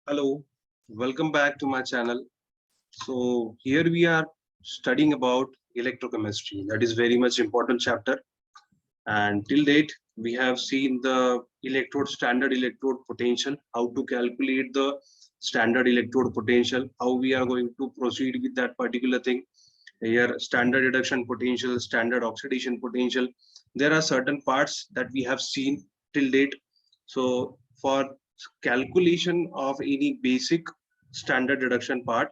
Hello, welcome back to my channel. So here we are studying about electrochemistry. That is very much important chapter. And till date, we have seen the standard electrode potential, how to calculate the standard electrode potential, how we are going to proceed with that particular thing. Here, standard reduction potential, standard oxidation potential. There are certain parts that we have seen till date. So for calculation of any basic standard reduction part,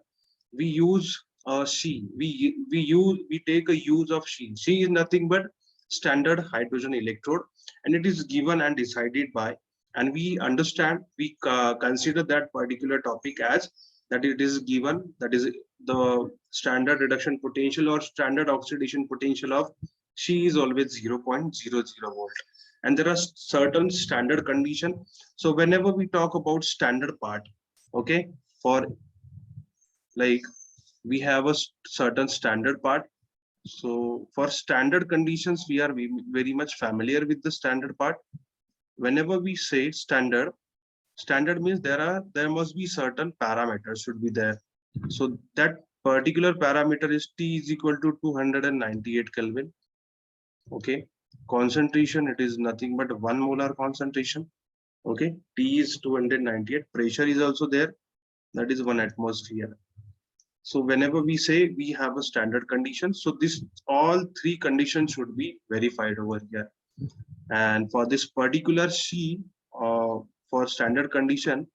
we use a C. We take a use of C. C is nothing but standard hydrogen electrode, and it is given and decided by, and we understand, we consider that particular topic as that it is given, that is the standard reduction potential or standard oxidation potential of C is always 0.00 volt, and there are certain standard condition. So whenever we talk about standard part, okay, for like we have a certain standard part. So for standard conditions, we are very much familiar with the standard part. Whenever we say standard, standard means there must be certain parameters should be there. So that particular parameter is T is equal to 298 Kelvin. Okay, concentration, it is nothing but 1 molar concentration. Okay, T is 298. Pressure is also there, that is 1 atmosphere. So whenever we say we have a standard condition, so this all three conditions should be verified over here. And for this particular C, for standard condition,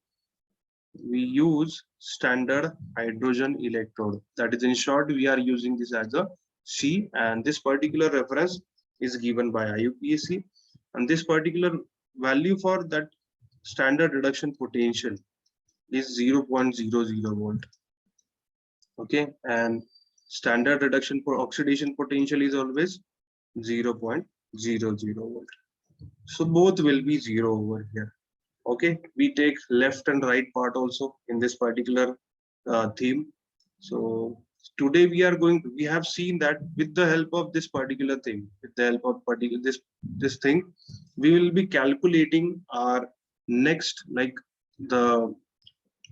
we use standard hydrogen electrode. That is, in short, we are using this as a C, and this particular reference is given by IUPAC, and this particular value for that standard reduction potential is 0.00 volt. Okay, and standard reduction for oxidation potential is always 0.00 volt. So both will be 0 over here. Okay, we take left and right part also in this particular theme. So today we have seen that with the help of this particular thing, with the help of this thing, we will be calculating our next, like the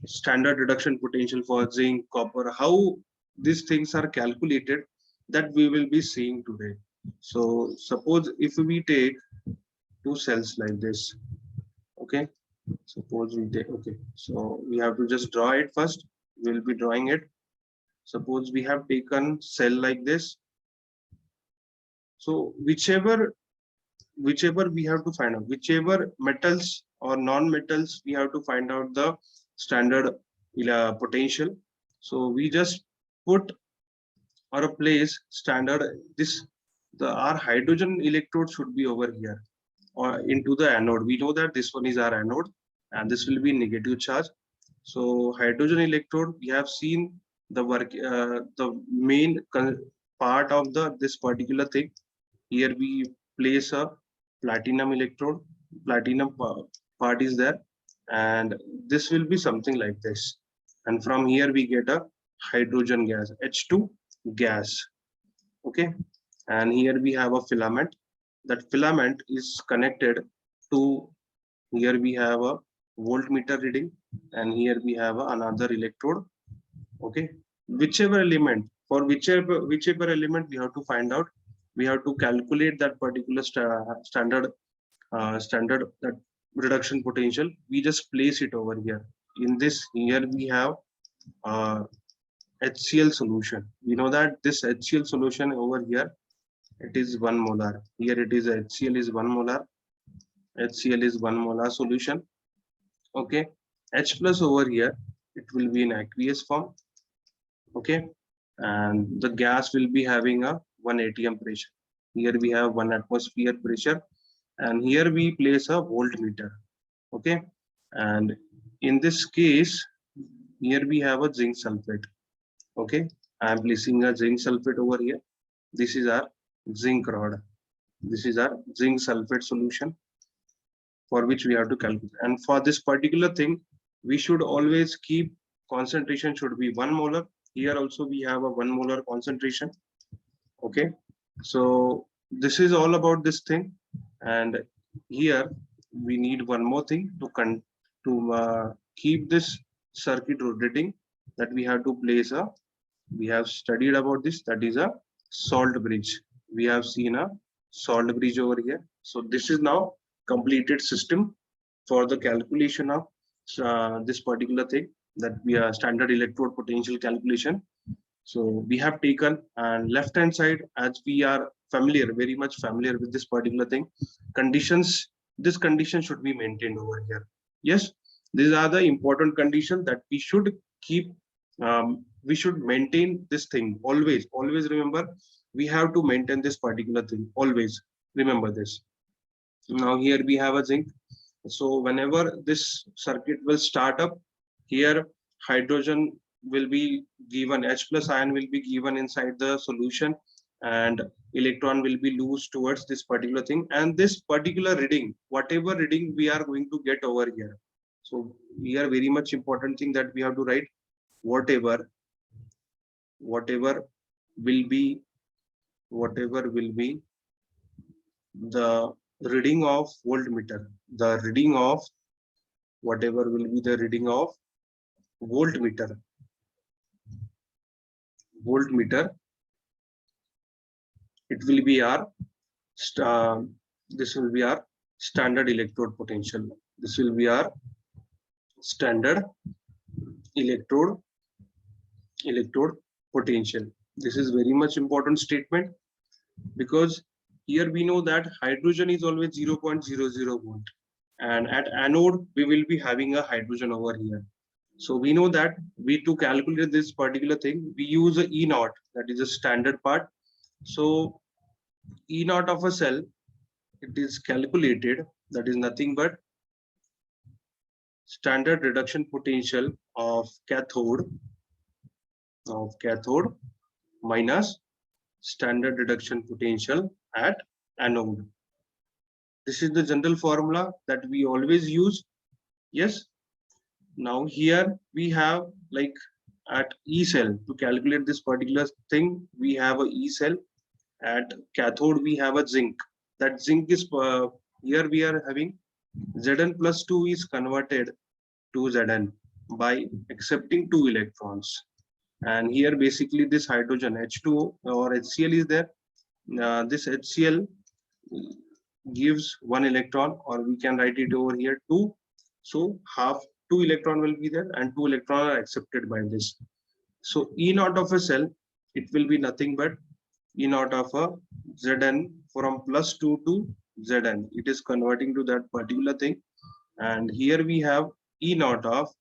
standard reduction potential for zinc, copper, how these things are calculated, that we will be seeing today. So suppose if we take two cells like this, okay, suppose we take, okay, so we have to just draw it first. We'll be drawing it. Suppose we have taken cell like this. So whichever we have to find out, whichever metals or non-metals, we have to find out the standard potential. So we just put or place standard our hydrogen electrode should be over here or into the anode. We know that this one is our anode and this will be negative charge. So hydrogen electrode, we have seen the work, the main part of this particular thing. Here we place a platinum electrode, platinum part is there, and this will be something like this. And from here we get a hydrogen gas, H2 gas. Okay, and here we have a filament. That filament is connected to, here we have a voltmeter reading, and here we have another electrode. Okay, whichever element, for whichever element we have to find out, we have to calculate that particular standard that reduction potential. We just place it over here. In this, here we have HCl solution. We know that this HCl solution over here, it is 1 molar. Here it is HCl is 1 molar. HCl is 1 molar solution. Okay, H plus over here, it will be in aqueous form. Okay, and the gas will be having a 1 atm pressure. Here we have 1 atmosphere pressure, and here we place a voltmeter. Okay, and in this case, here we have a zinc sulfate. Okay, I am placing a zinc sulfate over here. This is our zinc rod. This is our zinc sulfate solution for which we have to calculate. And for this particular thing, we should always keep concentration should be 1 molar. Here also we have a 1 molar concentration. Okay, so this is all about this thing. And here we need one more thing to keep this circuit rotating, that we have to place a, we have studied about this, that is a salt bridge. We have seen a salt bridge over here. So this is now completed system for the calculation of this particular thing, that we are standard electrode potential calculation. So we have taken, and left hand side, as we are familiar, very much familiar with this particular thing, conditions, this condition should be maintained over here. Yes, these are the important conditions that we should keep, we should maintain this thing always. Always remember, we have to maintain this particular thing, always remember this. Now here we have a zinc. So whenever this circuit will start up, here hydrogen will be given, H plus ion will be given inside the solution, and electron will be loose towards this particular thing. And this particular reading, whatever reading we are going to get over here. So here very much important thing that we have to write, whatever will be the reading of voltmeter, the reading of whatever will be the reading of voltmeter, it will be our this will be our standard electrode potential. This will be our standard electrode potential. This is very much important statement, because here we know that hydrogen is always 0.00 volt, and at anode we will be having a hydrogen over here. So we know that we, to calculate this particular thing, we use a E naught, that is a standard part. So E naught of a cell, it is calculated, that is nothing but standard reduction potential of cathode minus standard reduction potential at anode. This is the general formula that we always use. Yes. Now here we have, like, at E cell, to calculate this particular thing, we have a E cell. At cathode we have a zinc. That zinc is here we are having Zn plus 2 is converted to Zn by accepting 2 electrons. And here basically this hydrogen H2O or HCl is there. This HCl gives 1 electron, or we can write it over here 2. So half 2 electron will be there, and 2 electrons are accepted by this. So E naught of a cell, it will be nothing but E naught of a Zn from plus 2 to Zn. It is converting to that particular thing. And here we have E naught of,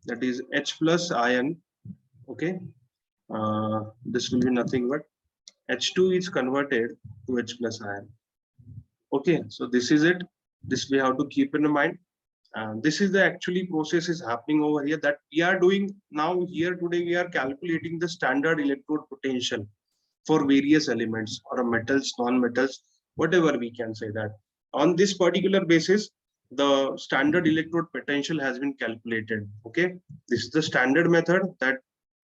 that is H plus ion. Okay. This will be nothing but H2 is converted to H plus ion. Okay, so this is it. This we have to keep in mind. This is the actually process is happening over here that we are doing now. Here today we are calculating the standard electrode potential for various elements or metals, non-metals, whatever we can say that. On this particular basis, the standard electrode potential has been calculated. Okay, this is the standard method, that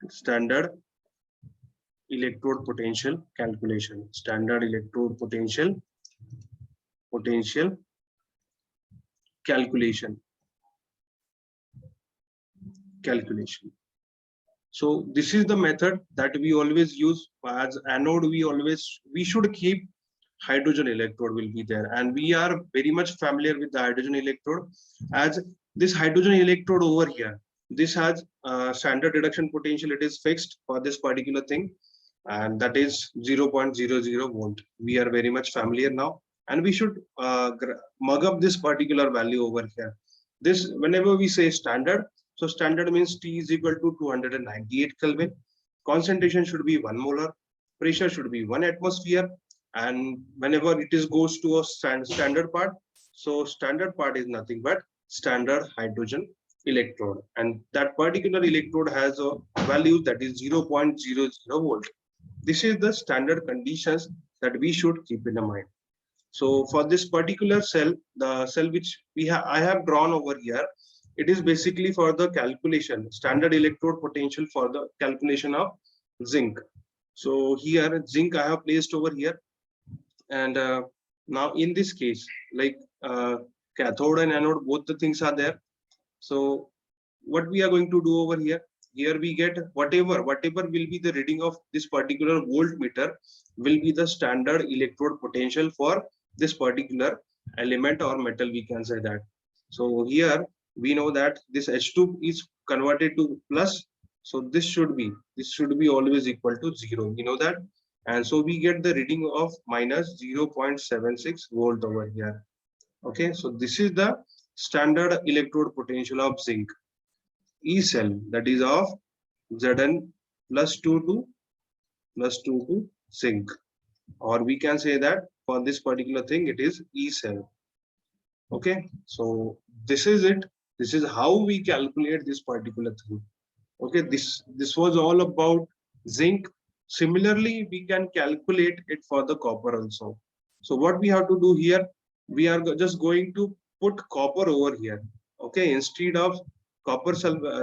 standard electrode potential calculation, standard electrode potential calculation. So this is the method that we always use. As anode, we should keep hydrogen electrode will be there, and we are very much familiar with the hydrogen electrode. As this hydrogen electrode over here, this has standard reduction potential, it is fixed for this particular thing, and that is 0.00 volt. We are very much familiar now, and we should mug up this particular value over here. This, whenever we say standard, so standard means T is equal to 298 Kelvin. Concentration should be 1 molar. Pressure should be 1 atmosphere. And whenever it is goes to a standard part, so standard part is nothing but standard hydrogen electrode. And that particular electrode has a value that is 0.00 volt. This is the standard conditions that we should keep in mind. So for this particular cell, the cell which I have drawn over here, it is basically for the calculation, standard electrode potential for the calculation of zinc. So here zinc I have placed over here, and now in this case, like cathode and anode, both the things are there. So what we are going to do over here? Here we get whatever will be the reading of this particular voltmeter will be the standard electrode potential for this particular element or metal, we can say that. So here we know that this H2 is converted to plus, so this should be always equal to 0, we know that. And so we get the reading of minus 0.76 volt over here. Okay, so this is the standard electrode potential of zinc. E cell, that is of Zn plus 2 to zinc, or we can say that for this particular thing it is E cell. Okay, so this is it. This is how we calculate this particular thing. Okay, this was all about zinc. Similarly, we can calculate it for the copper also. So what we have to do here, we are just going to put copper over here. Okay, instead of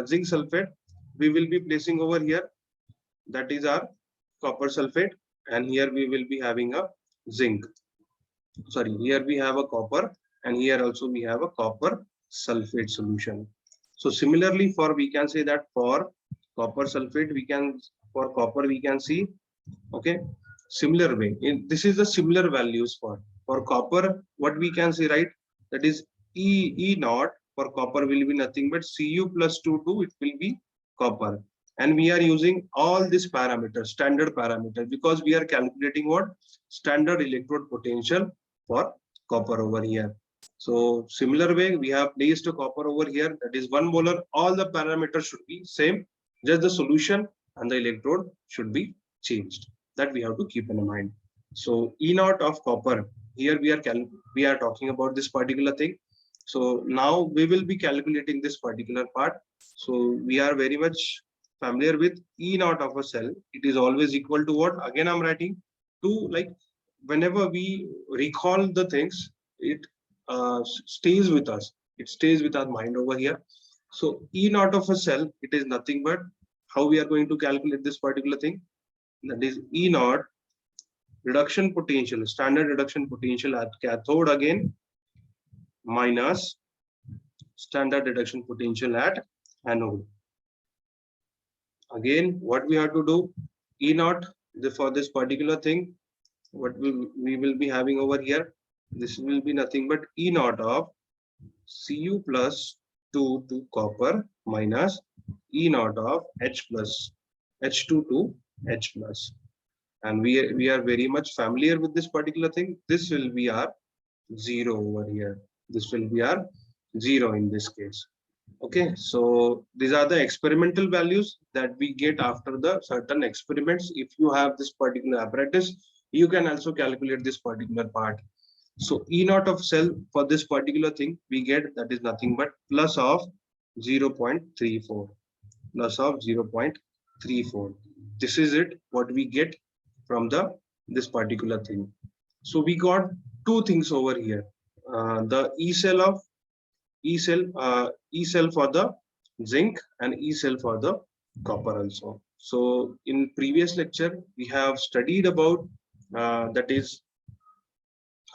zinc sulfate, we will be placing over here, that is our copper sulfate, and here we will be having a zinc. Sorry, here we have a copper, and here also we have a copper sulfate solution. So similarly, we can say that for copper sulfate, we can see, okay, similar way. This is the similar values for copper. What we can say, right? That is E naught for copper will be nothing but Cu plus 2 it will be copper. And we are using all these parameters, standard parameters, because we are calculating what? Standard electrode potential for copper over here. So similar way, we have placed a copper over here, that is 1 molar. All the parameters should be same, just the solution and the electrode should be changed. That we have to keep in mind. So E naught of copper, here we are talking about this particular thing. So now we will be calculating this particular part. So we are very much familiar with E naught of a cell. It is always equal to what? Again, I'm writing to, like, whenever we recall the things, it stays with us. It stays with our mind over here. So E naught of a cell, it is nothing but how we are going to calculate this particular thing. That is E naught reduction potential, standard reduction potential at cathode again, minus standard reduction potential at anode. Again, what we have to do, E naught for this particular thing, what we will be having over here, this will be nothing but E naught of Cu plus 2 to copper minus E naught of H2 to H plus. And we are very much familiar with this particular thing. This will be our 0 over here. This will be our 0 in this case. Okay, so these are the experimental values that we get after the certain experiments. If you have this particular apparatus, you can also calculate this particular part. So E naught of cell for this particular thing we get, that is nothing but plus of 0.34, plus of 0.34. This is it, what we get from this particular thing. So we got two things over here, the E cell for the zinc and E cell for the copper also. So in previous lecture we have studied about that is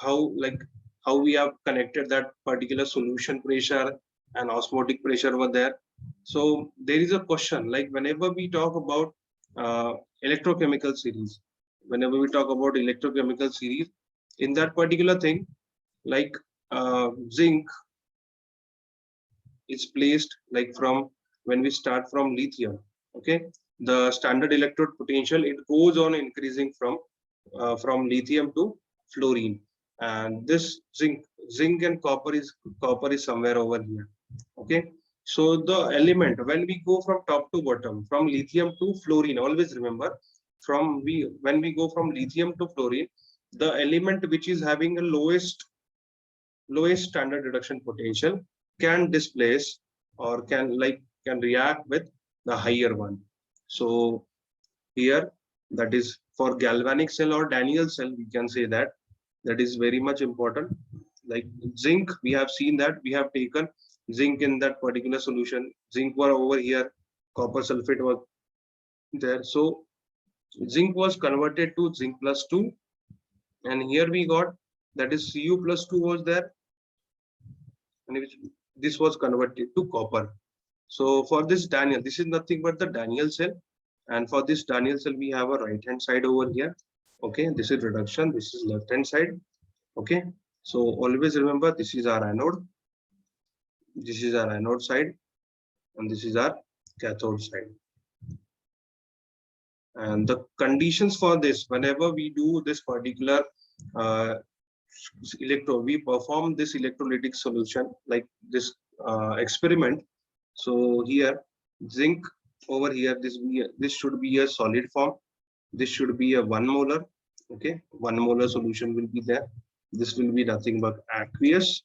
how we have connected that particular solution pressure and osmotic pressure over there. So there is a question, like whenever we talk about electrochemical series, in that particular thing, like zinc is placed like from when we start from lithium. Okay, the standard electrode potential, it goes on increasing from lithium to fluorine, and this zinc and copper is somewhere over here. Okay, so the element, when we go from top to bottom, from lithium to fluorine, always remember, when we go from lithium to fluorine, the element which is having a lowest standard reduction potential can displace or can react with the higher one. So here, that is for galvanic cell or Daniel cell, we can say that is very much important. Like zinc, we have seen that we have taken zinc in that particular solution. Zinc were over here, copper sulfate was there. So zinc was converted to zinc plus 2, and here we got, that is Cu plus 2 was there, and this was converted to copper. So for this Daniel, this is nothing but the Daniel cell. And for this Daniel cell, we have a right hand side over here. Okay, this is reduction, this is left hand side. Okay, so always remember this is our anode, this is our anode side, and this is our cathode side. And the conditions for this, whenever we do this particular we perform this electrolytic solution like this experiment. So here zinc over here, this should be a solid form. This should be a 1 molar. Okay, 1 molar solution will be there. This will be nothing but aqueous.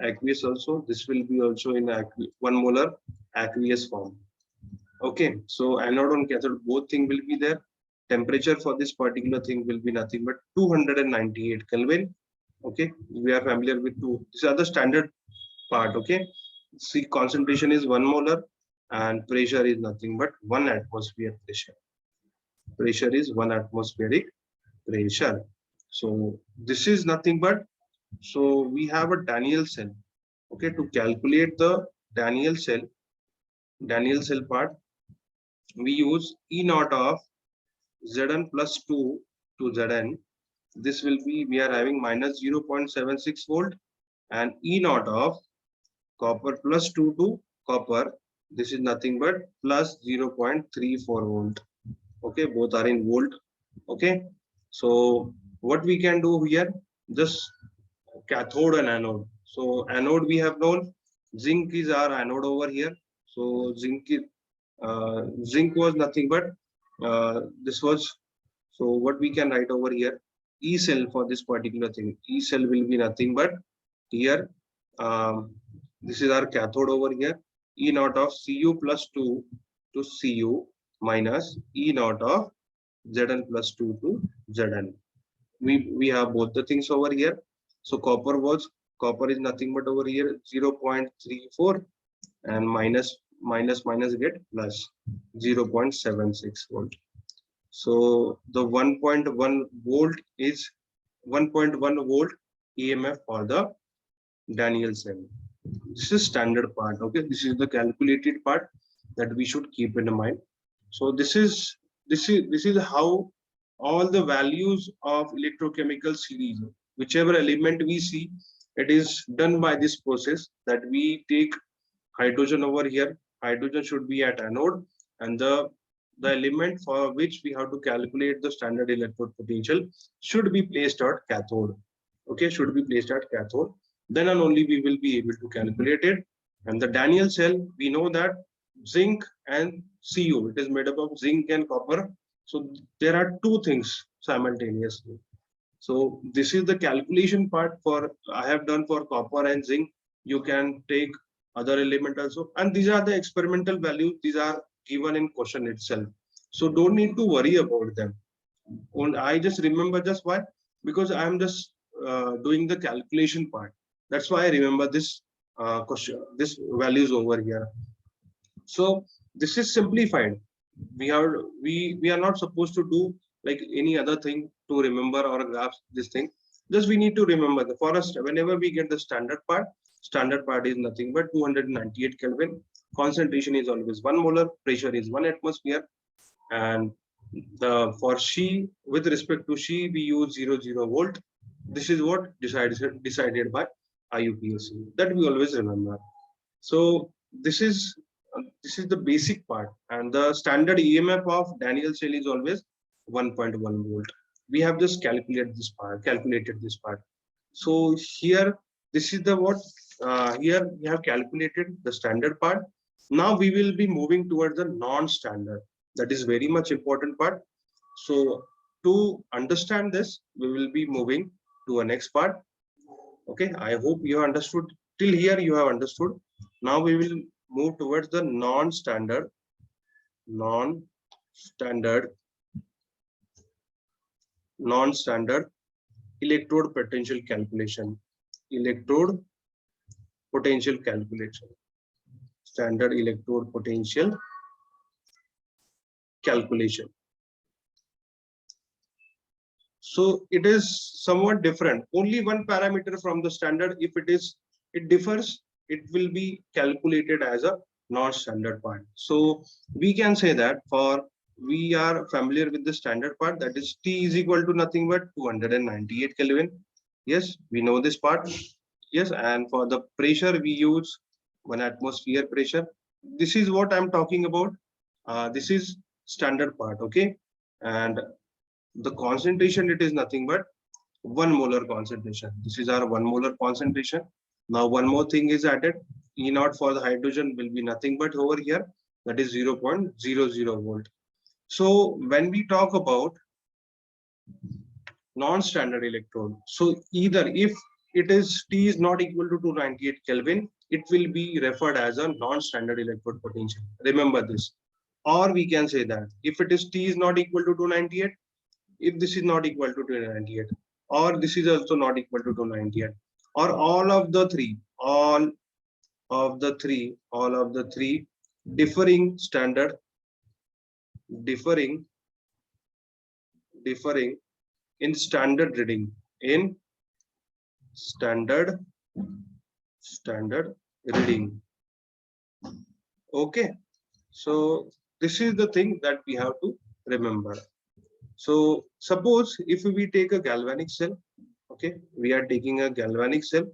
Aqueous also. This will be also in 1 molar aqueous form. Okay, so anode and cathode both thing will be there. Temperature for this particular thing will be nothing but 298 Kelvin. Okay, we are familiar with two. These are the standard part. Okay, see, concentration is 1 molar and pressure is nothing but 1 atmosphere pressure. Pressure is 1 atmospheric pressure. So this is nothing but, so we have a Daniel cell. Okay, to calculate the Daniel cell part, we use E naught of Zn plus 2 to Zn. This will be, we are having minus 0.76 volt, and E naught of copper plus 2 to copper. This is nothing but plus 0.34 volt. Okay, both are in volt. Okay, so what we can do here, just cathode and anode. So anode we have known, zinc is our anode over here. So zinc was nothing but this was, so what we can write over here, E cell for this particular thing. E cell will be nothing but here, this is our cathode over here, E naught of Cu plus 2 to Cu minus E naught of Zn plus 2 to Zn. We have both the things over here. So copper is nothing but over here 0.34, and minus get plus 0.76 volt. So the 1.1 volt is 1.1 volt EMF for the Daniel cell. This is standard part. Okay, this is the calculated part that we should keep in mind. So this is how all the values of electrochemical series, whichever element we see, it is done by this process that we take hydrogen over here. Hydrogen should be at anode, and the element for which we have to calculate the standard electrode potential should be placed at cathode. Okay, should be placed at cathode. Then and only we will be able to calculate it. And the Daniel cell, we know that zinc and Cu, it is made up of zinc and copper. So there are two things simultaneously. So this is the calculation part for I have done for copper and zinc. You can take other element also, and these are the experimental values. These are given in question itself. So don't need to worry about them. And I just remember, just why? Because I am just doing the calculation part. That's why I remember this question, this values over here. So this is simplified. We are not supposed to do like any other thing to remember or grasp this thing. Just we need to remember the forest. Whenever we get the standard part is nothing but 298 Kelvin. Concentration is always 1 molar. Pressure is 1 atmosphere. And for She, with respect to She, we use 0 volt. This is what decided by IUPAC. That we always remember. So this is the basic part, and the standard EMF of Daniel cell is always 1.1 volt. We have just calculated this part. So here, this is the what here we have calculated the standard part. Now we will be moving towards the non-standard. That is very much important part. So to understand this, we will be moving to a next part. Okay, I hope you have understood. Till here you have understood. Now we will move towards the non-standard electrode potential calculation. Standard electrode potential calculation. So it is somewhat different. Only one parameter from the standard. If it differs, it will be calculated as a non-standard part. So we can say that for we are familiar with the standard part, that is T is equal to nothing but 298 Kelvin. Yes, we know this part. Yes, and for the pressure we use 1 atmosphere pressure. This is what I'm talking about. This is standard part, okay? And the concentration, it is nothing but 1 molar concentration. This is our 1 molar concentration. Now one more thing is added. E naught for the hydrogen will be nothing but over here, that is 0.00 volt. So when we talk about non-standard electrode, so either if it is T is not equal to 298 Kelvin, it will be referred as a non-standard electrode potential. Remember this. Or we can say that if it is T is not equal to 298, if this is not equal to 298, or this is also not equal to 298, or all of the three differing standard, differing in standard reading, in standard reading. Okay, so this is the thing that we have to remember. So suppose if we take a galvanic cell, okay, we are taking a galvanic cell,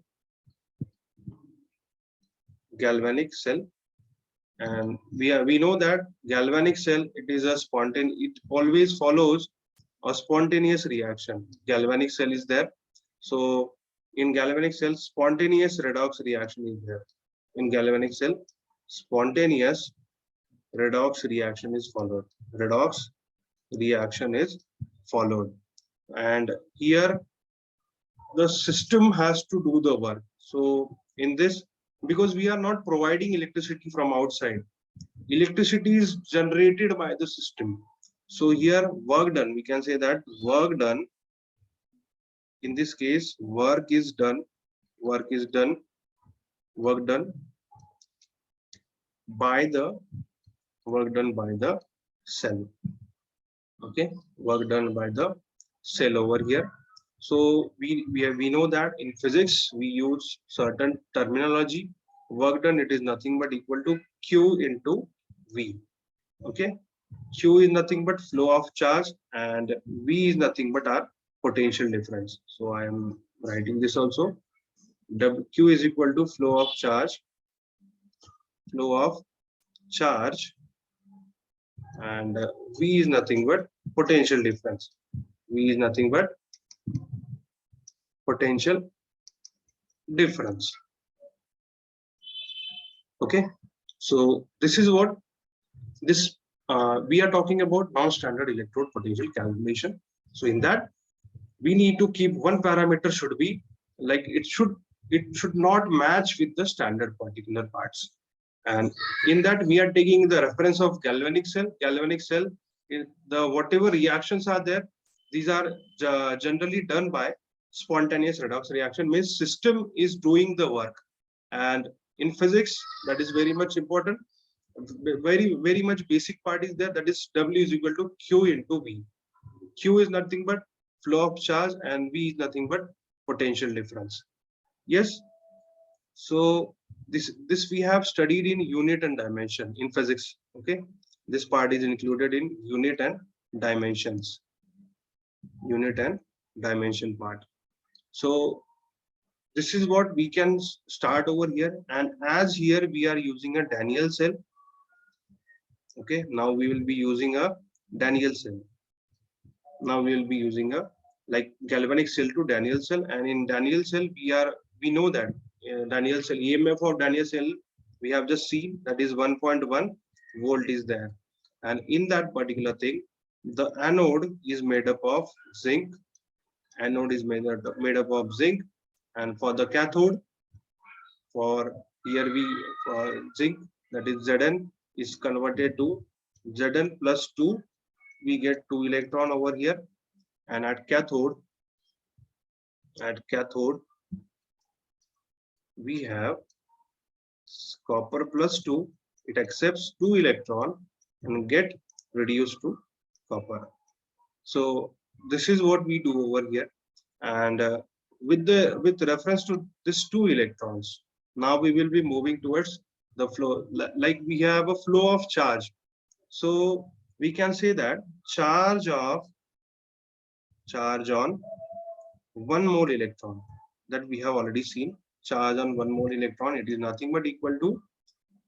and we know that galvanic cell, it is a spontaneous, it always follows a spontaneous reaction. Galvanic cell is there, so in galvanic cell spontaneous redox reaction is there. In galvanic cell spontaneous redox reaction is followed. Redox reaction is followed, and here the system has to do the work. So in this, because we are not providing electricity from outside, electricity is generated by the system. So here work done, we can say that work done, in this case work done by the cell. Okay, work done by the cell over here. So we know that in physics we use certain terminology. Work done, it is nothing but equal to Q into V. Okay, Q is nothing but flow of charge, and V is nothing but our potential difference. So I am writing this also. Q is equal to flow of charge, and V is nothing but potential difference. V is nothing but potential difference. Okay, so this is what this we are talking about non-standard electrode potential calculation. So in that we need to keep one parameter, should be like it should not match with the standard particular parts. And in that we are taking the reference of galvanic cell. The whatever reactions are there, these are generally done by spontaneous redox reaction, means system is doing the work. And in physics, that is very much important, very much basic part is there, that is W is equal to Q into V. Q is nothing but flow of charge and V is nothing but potential difference. Yes, so this we have studied in unit and dimension in physics. Okay, this part is included in unit and dimensions, unit and dimension part. So this is what we can start over here. And as here we are using a Daniell cell. Okay, now we will be using a Daniell cell. Now we will be using a like galvanic cell to Daniell cell, and in Daniell cell we know that Daniell cell EMF of Daniell cell we have just seen, that is 1.1 volt is there. And in that particular thing, the anode is made up of zinc. Anode is made up of zinc, and for the cathode, for here for zinc, that is Zn is converted to Zn plus 2. We get 2 electron over here, and at cathode we have copper plus 2. It accepts 2 electron and get reduced to copper. So this is what we do over here. And with reference to this 2 electrons, now we will be moving towards the flow, like we have a flow of charge. So we can say that charge on 1 mole electron, that we have already seen. Charge on 1 mole electron, it is nothing but equal to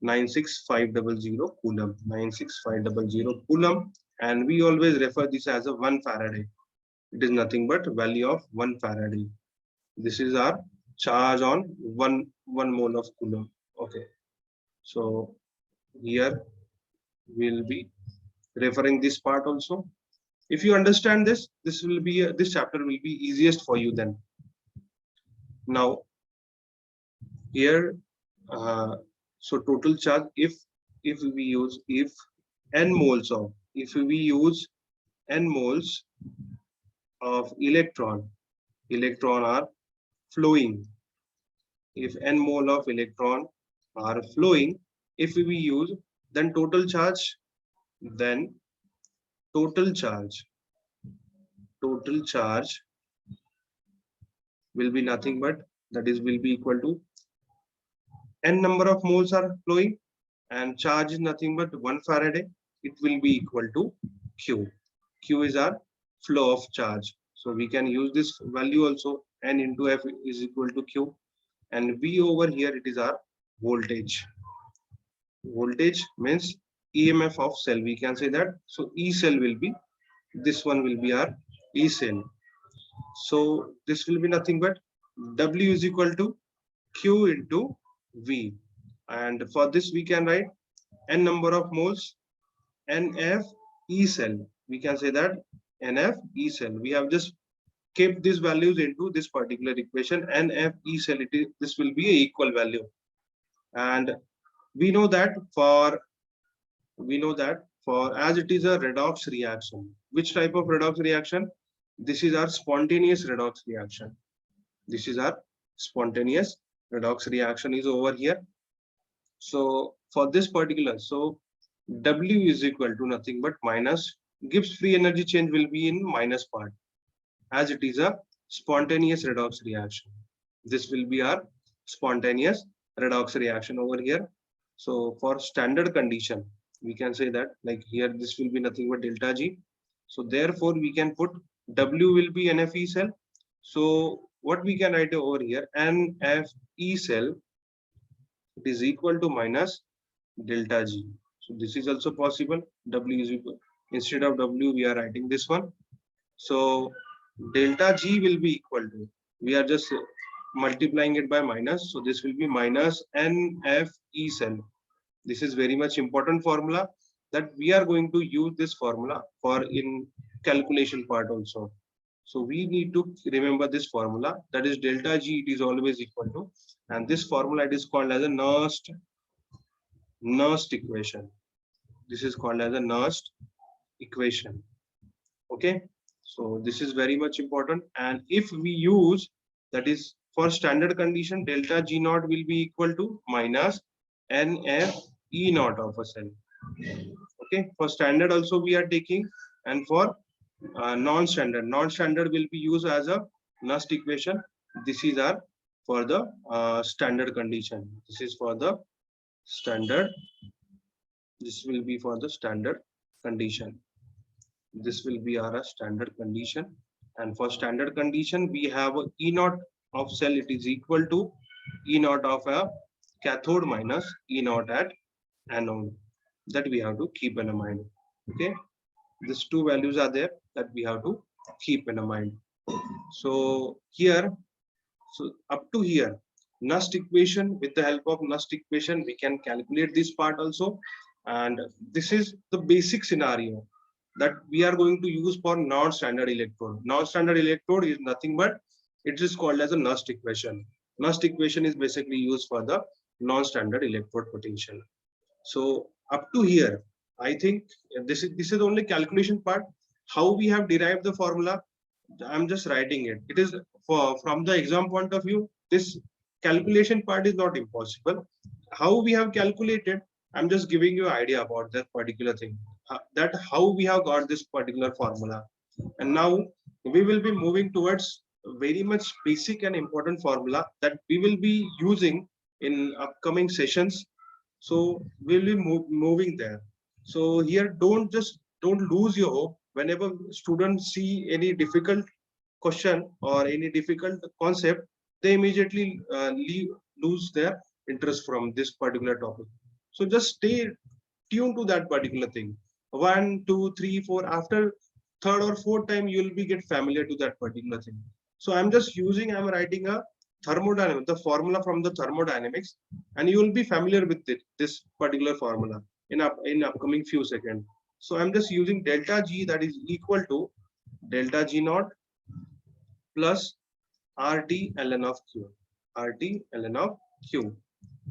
96500 coulomb. 96500 coulomb, and we always refer this as a 1 Faraday. It is nothing but value of 1 Faraday. This is our charge on one mole of coulomb. Okay, so here we'll be referring this part also. If you understand this, this chapter will be easiest for you then. Now here, so total charge, if we use n moles of electron are flowing. If n mole of electron are flowing, if we use, then total charge will be nothing but, that is, will be equal to n number of moles are flowing, and charge is nothing but 1 Faraday. It will be equal to Q. Q is our flow of charge. So we can use this value also. N into F is equal to Q, and V over here, it is our voltage. Voltage means EMF of cell, we can say that. So E cell will be, this one will be our E cell. So this will be nothing but W is equal to Q into V, and for this we can write n number of moles, NF E cell. We can say that NF E cell. We have just kept these values into this particular equation. NF E cell, this will be a equal value, and we know that for as it is a redox reaction. Which type of redox reaction? This is our spontaneous redox reaction. This is our spontaneous redox reaction is over here. So for this particular, so W is equal to nothing but minus, Gibbs free energy change will be in minus part, as it is a spontaneous redox reaction. This will be our spontaneous redox reaction over here. So for standard condition, we can say that, like here, this will be nothing but delta G. So therefore we can put W will be NFE cell. So what we can write over here, NFE cell, it is equal to minus delta G. So this is also possible. W is equal, instead of W we are writing this one. So delta G will be equal to, we are just multiplying it by minus. So this will be minus NFE cell. This is very much important formula, that we are going to use this formula for in calculation part also. So we need to remember this formula, that is delta G, it is always equal to, and this formula, it is called as a Nernst equation. This is called as a Nernst equation. Okay, so this is very much important. And if we use, that is for standard condition, delta G naught will be equal to minus NF E naught of a cell. Okay, for standard also we are taking, and for non-standard will be used as a Nernst equation. This is our for the standard condition. This is for the standard. This will be for the standard condition. This will be our standard condition, and for standard condition we have a E naught of cell, it is equal to E naught of a cathode minus E naught at anode. That we have to keep in mind. Okay, these two values are there that we have to keep in mind. So here, so up to here, Nernst equation, with the help of Nernst equation we can calculate this part also, and this is the basic scenario that we are going to use for non-standard electrode. Non-standard electrode is nothing but, it is called as a Nernst equation. Nernst equation is basically used for the non-standard electrode potential. So up to here, I think this is only calculation part. How we have derived the formula, I'm just writing it. It is from the exam point of view, this calculation part is not impossible. How we have calculated, I'm just giving you an idea about that particular thing, that how we have got this particular formula. And now we will be moving towards very much basic and important formula that we will be using in upcoming sessions. So we'll be moving there. So here, don't lose your hope. Whenever students see any difficult question or any difficult concept, they immediately lose their interest from this particular topic. So just stay tuned to that particular thing. 1, 2, 3, 4. After third or fourth time, you'll be get familiar to that particular thing. So I'm writing a thermodynamics, the formula from the thermodynamics, and you will be familiar with it, this particular formula in upcoming few seconds. So I'm just using delta G, that is equal to delta G naught plus RT ln of Q. RT ln of Q.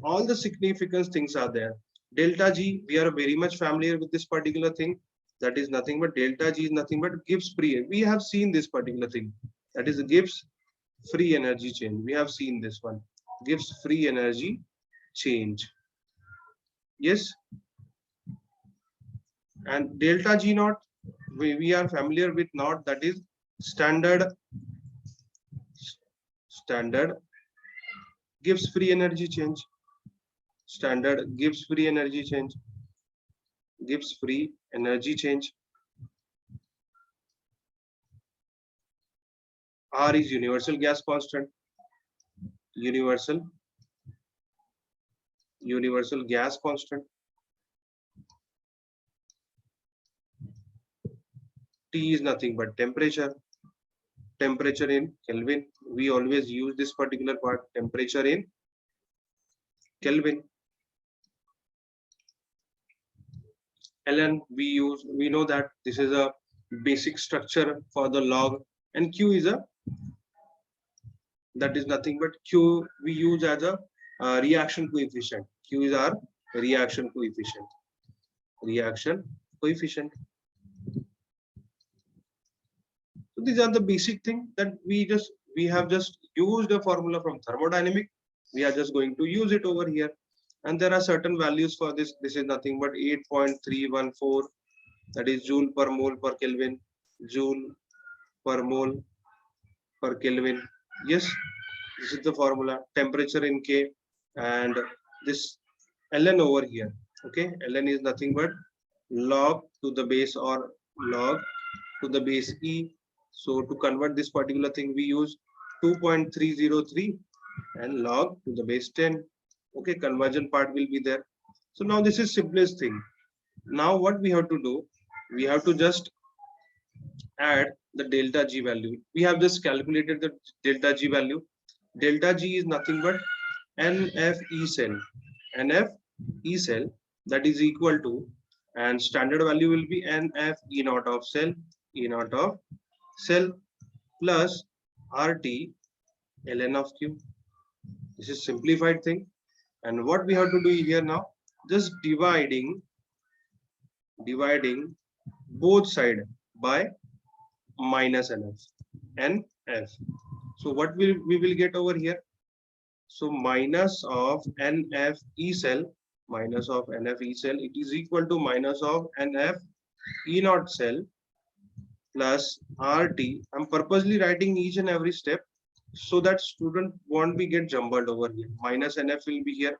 All the significance things are there. Delta G, we are very much familiar with this particular thing. That is nothing but delta G is nothing but Gibbs free. We have seen this particular thing. That is Gibbs free energy change. We have seen this one. Gives free energy change. Yes. And delta G naught, we are familiar with naught, that is standard gives free energy change. Standard gives free energy change. Gives free energy change. R is universal gas constant. Universal gas constant. T is nothing but temperature. Temperature in Kelvin. We always use this particular part, temperature in Kelvin. Ln we know that this is a basic structure for the log, and Q is that is nothing but Q we use as a reaction coefficient. Q is our reaction coefficient. Reaction coefficient. So these are the basic thing that we have just used a formula from thermodynamic. We are just going to use it over here. And there are certain values for this. This is nothing but 8.314, that is joule per mole per Kelvin. Joule per mole per Kelvin. Yes, this is the formula. Temperature in K, and this ln over here. Okay, ln is nothing but log to the base or log to the base E. So to convert this particular thing, we use 2.303 and log to the base 10. Okay, conversion part will be there. So now this is simplest thing. Now what we have to do, we have to just add the delta G value. We have just calculated the delta G value. Delta G is nothing but NFE cell. NFE cell, that is equal to, and standard value will be NF E naught of cell, E naught of cell plus RT ln of Q. This is simplified thing. And what we have to do here now, just dividing both sides by minus NF. So what we will get over here? So minus of NF E cell, it is equal to minus of NF E naught cell plus RT. I'm purposely writing each and every step so that student won't be get jumbled over here. Minus NF will be here.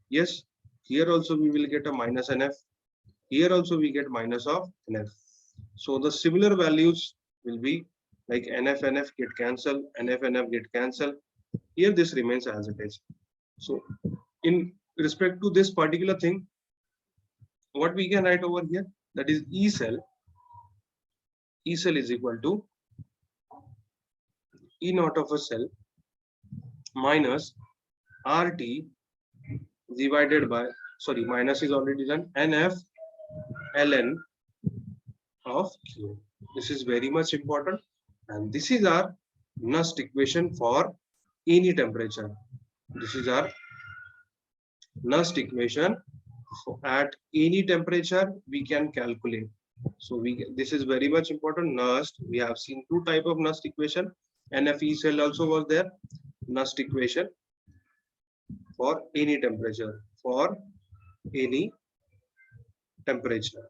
Yes, here also we will get a minus NF. Here also we get minus of NF. So the similar values will be like NF get cancelled, NF get cancelled. Here this remains as it is. So in respect to this particular thing, what we can write over here, that is E cell is equal to E naught of a cell minus RT divided by, sorry, minus is already done, NF ln of Q. This is very much important, and this is our Nernst equation for any temperature. This is our Nernst equation at any temperature we can calculate. So this is very much important. Nernst, we have seen two type of Nernst equation. NFE cell also was there. Nernst equation for any temperature. For any temperature.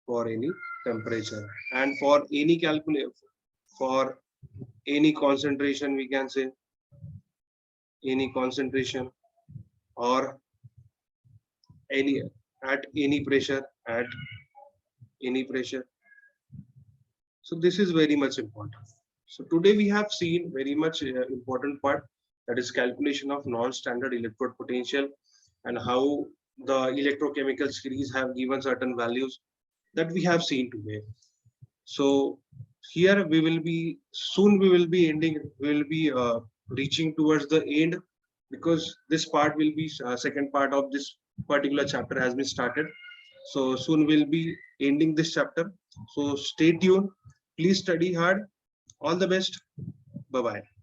For any temperature. And for any calculation, for any concentration, we can say any concentration. or any at any pressure, so this is very much important. So today we have seen very much important part, that is calculation of non-standard electrode potential and how the electrochemical series have given certain values that we have seen today. So here we will be reaching towards the end, because this part will be second part of this particular chapter has been started. So soon we'll be ending this chapter. So stay tuned. Please study hard. All the best. Bye bye.